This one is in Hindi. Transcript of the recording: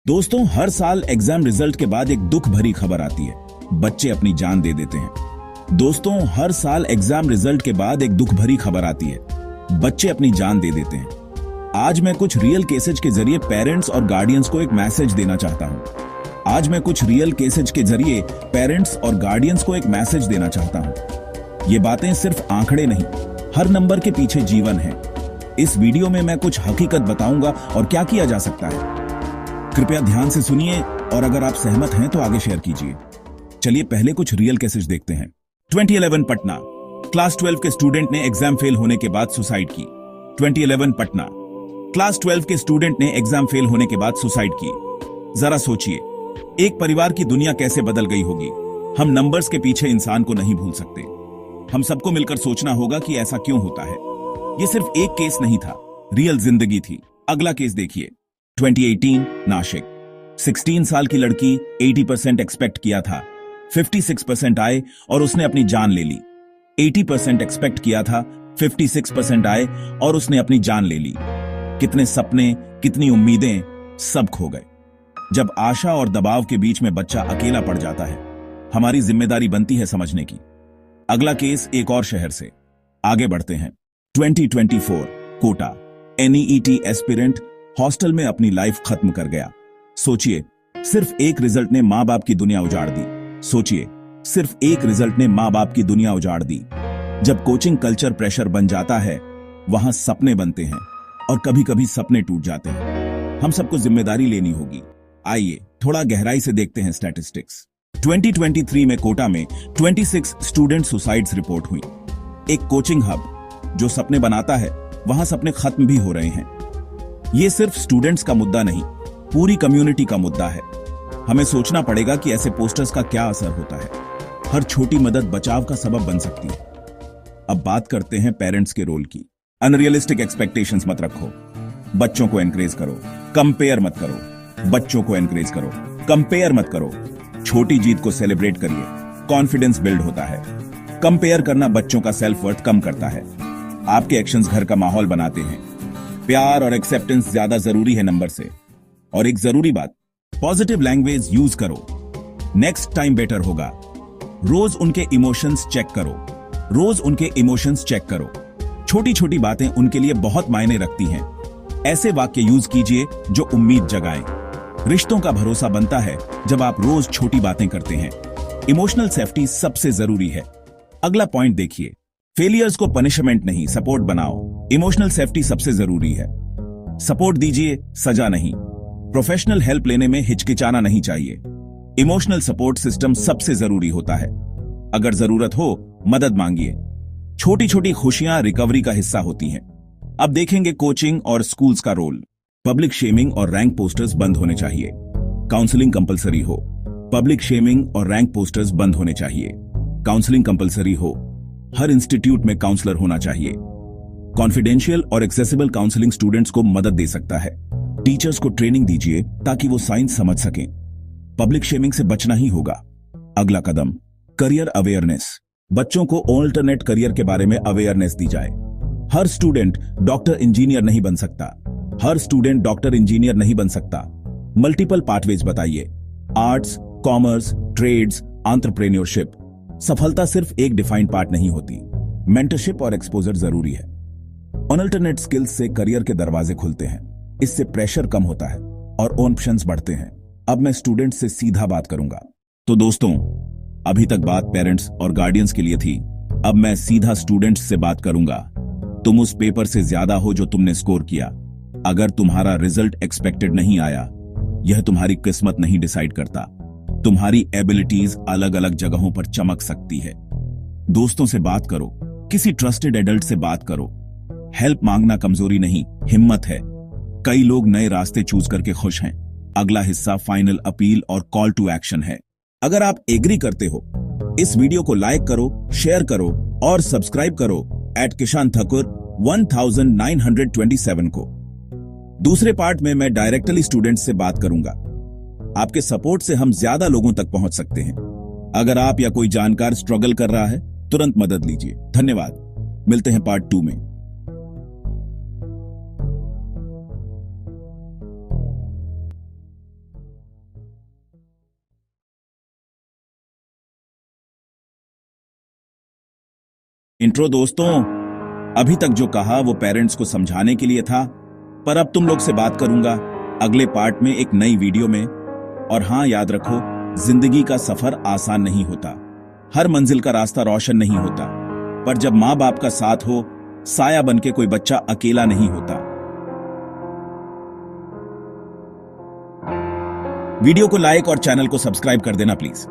दोस्तों, हर साल एग्जाम रिजल्ट के बाद एक दुख भरी खबर आती है। बच्चे अपनी जान दे देते हैं। दोस्तों, हर साल एग्जाम रिजल्ट के बाद एक दुख भरी खबर आती है। बच्चे अपनी जान दे देते हैं। आज मैं कुछ रियल केसेज के जरिए पेरेंट्स और गार्डियंस को एक मैसेज देना चाहता हूं। आज मैं कुछ रियल केसेज के जरिए पेरेंट्स और गार्डियंस को एक मैसेज देना चाहता हूं। ये बातें सिर्फ आंकड़े नहीं, हर नंबर के पीछे जीवन है। इस वीडियो में मैं कुछ हकीकत बताऊंगा और क्या किया जा सकता है। कृपया ध्यान से सुनिए और अगर आप सहमत हैं तो आगे शेयर कीजिए। चलिए पहले कुछ रियल केसेस देखते हैं। 2011 पटना, क्लास 12 के स्टूडेंट ने एग्जाम फेल होने के बाद सुसाइड की। 2011 पटना, क्लास 12 के स्टूडेंट ने एग्जाम फेल होने के बाद सुसाइड की। जरा सोचिए, एक परिवार की दुनिया कैसे बदल गई होगी। हम नंबर्स के पीछे इंसान को नहीं भूल सकते। हम सबको मिलकर सोचना होगा कि ऐसा क्यों होता है। यह सिर्फ एक केस नहीं था, रियल जिंदगी थी। अगला केस देखिए। 2018 नासिक, 16 साल की लड़की, 80% एक्सपेक्ट किया था, 56% आए और उसने अपनी जान ले ली। 80% एक्सपेक्ट किया था, 56% आए और उसने अपनी जान ले ली। कितने सपने, कितनी उम्मीदें, सब खो गए। जब आशा और दबाव के बीच में बच्चा अकेला पड़ जाता है, हमारी जिम्मेदारी बनती है समझने की। अगला केस एक और शहर से। आगे बढ़ते हैं। 2024 कोटा, NEET एस्पिरेंट हॉस्टल में अपनी लाइफ खत्म कर गया। सोचिए, सिर्फ एक रिजल्ट ने मां बाप की दुनिया उजाड़ दी। सोचिए, सिर्फ एक रिजल्ट ने मां बाप की दुनिया उजाड़ दी। जब कोचिंग कल्चर प्रेशर बन जाता है, वहां सपने बनते हैं और कभी कभी सपने टूट जाते हैं। हम सबको जिम्मेदारी लेनी होगी। आइए थोड़ा गहराई से देखते हैं स्टैटिस्टिक्स। 2023 में कोटा में 26 स्टूडेंट सुसाइड्स रिपोर्ट हुई। एक कोचिंग हब जो सपने बनाता है, वहां सपने खत्म भी हो रहे हैं। ये सिर्फ स्टूडेंट्स का मुद्दा नहीं, पूरी कम्युनिटी का मुद्दा है। हमें सोचना पड़ेगा कि ऐसे पोस्टर्स का क्या असर होता है। हर छोटी मदद बचाव का सबब बन सकती है। अब बात करते हैं पेरेंट्स के रोल की। अनरियलिस्टिक एक्सपेक्टेशंस मत रखो। बच्चों को एनकरेज करो, कंपेयर मत करो। बच्चों को एनकरेज करो, कंपेयर मत करो। छोटी जीत को सेलिब्रेट करिए, कॉन्फिडेंस बिल्ड होता है। कंपेयर करना बच्चों का सेल्फ वर्थ कम करता है। आपके एक्शंस घर का माहौल बनाते हैं। प्यार और एक्सेप्टेंस ज्यादा जरूरी है नंबर से। और एक जरूरी बात, पॉजिटिव लैंग्वेज यूज करो। नेक्स्ट टाइम बेटर होगा। रोज उनके इमोशंस चेक करो। रोज उनके इमोशंस चेक करो। छोटी छोटी बातें उनके लिए बहुत मायने रखती हैं। ऐसे वाक्य यूज कीजिए जो उम्मीद जगाएं। रिश्तों का भरोसा बनता है जब आप रोज छोटी बातें करते हैं। इमोशनल सेफ्टी सबसे जरूरी है। अगला पॉइंट देखिए। फेलियर्स को पनिशमेंट नहीं, सपोर्ट बनाओ। इमोशनल सेफ्टी सबसे जरूरी है। सपोर्ट दीजिए, सजा नहीं। प्रोफेशनल हेल्प लेने में हिचकिचाना नहीं चाहिए। इमोशनल सपोर्ट सिस्टम सबसे जरूरी होता है। अगर जरूरत हो, मदद मांगिए। छोटी छोटी खुशियां रिकवरी का हिस्सा होती हैं। अब देखेंगे कोचिंग और स्कूल्स का रोल। पब्लिक शेमिंग और रैंक पोस्टर्स बंद होने चाहिए। काउंसलिंग कंपलसरी हो। पब्लिक शेमिंग और रैंक पोस्टर्स बंद होने चाहिए। काउंसलिंग कंपलसरी हो। हर इंस्टीट्यूट में काउंसलर होना चाहिए। कॉन्फिडेंशियल और एक्सेसिबल काउंसलिंग स्टूडेंट्स को मदद दे सकता है। टीचर्स को ट्रेनिंग दीजिए ताकि वो साइंस समझ सकें। पब्लिक शेमिंग से बचना ही होगा। अगला कदम, करियर अवेयरनेस। बच्चों को ऑल्टरनेट करियर के बारे में अवेयरनेस दी जाए। हर स्टूडेंट डॉक्टर इंजीनियर नहीं बन सकता। हर स्टूडेंट डॉक्टर इंजीनियर नहीं बन सकता। मल्टीपल पाथवेज बताइए। Arts, commerce, trades, entrepreneurship. सफलता सिर्फ एक डिफाइंड पार्ट नहीं होती। मेंटरशिप और एक्सपोजर जरूरी है। अल्टरनेट स्किल्स से करियर के दरवाजे खुलते हैं। इससे प्रेशर कम होता है और ऑप्शंस बढ़ते हैं। अब मैं स्टूडेंट से सीधा बात करूंगा। तो दोस्तों, अभी तक बात पेरेंट्स और गार्डियंस के लिए थी। अब मैं सीधा स्टूडेंट्स से बात करूंगा। तुम उस पेपर से ज्यादा हो जो तुमने स्कोर किया। अगर तुम्हारा रिजल्ट एक्सपेक्टेड नहीं आया, यह तुम्हारी किस्मत नहीं डिसाइड करता। तुम्हारी एबिलिटीज अलग अलग जगहों पर चमक सकती है। दोस्तों से बात करो, किसी ट्रस्टेड एडल्ट से बात करो। हेल्प मांगना कमजोरी नहीं, हिम्मत है। कई लोग नए रास्ते चूज करके खुश हैं। अगला हिस्सा फाइनल अपील और कॉल टू एक्शन है। अगर आप एग्री करते हो, इस वीडियो को लाइक करो, शेयर करो और सब्सक्राइब करो @किशान ठाकुर 1927 को। दूसरे पार्ट में मैं डायरेक्टली स्टूडेंट से बात करूंगा। आपके सपोर्ट से हम ज्यादा लोगों तक पहुंच सकते हैं। अगर आप या कोई जानकार स्ट्रगल कर रहा है, तुरंत मदद लीजिए। धन्यवाद। मिलते हैं पार्ट 2 में। इंट्रो दोस्तों, अभी तक जो कहा वो पेरेंट्स को समझाने के लिए था, पर अब तुम लोग से बात करूंगा अगले पार्ट में एक नई वीडियो में। और हां, याद रखो, जिंदगी का सफर आसान नहीं होता, हर मंजिल का रास्ता रोशन नहीं होता, पर जब मां बाप का साथ हो, साया बनके कोई बच्चा अकेला नहीं होता। वीडियो को लाइक और चैनल को सब्सक्राइब कर देना प्लीज।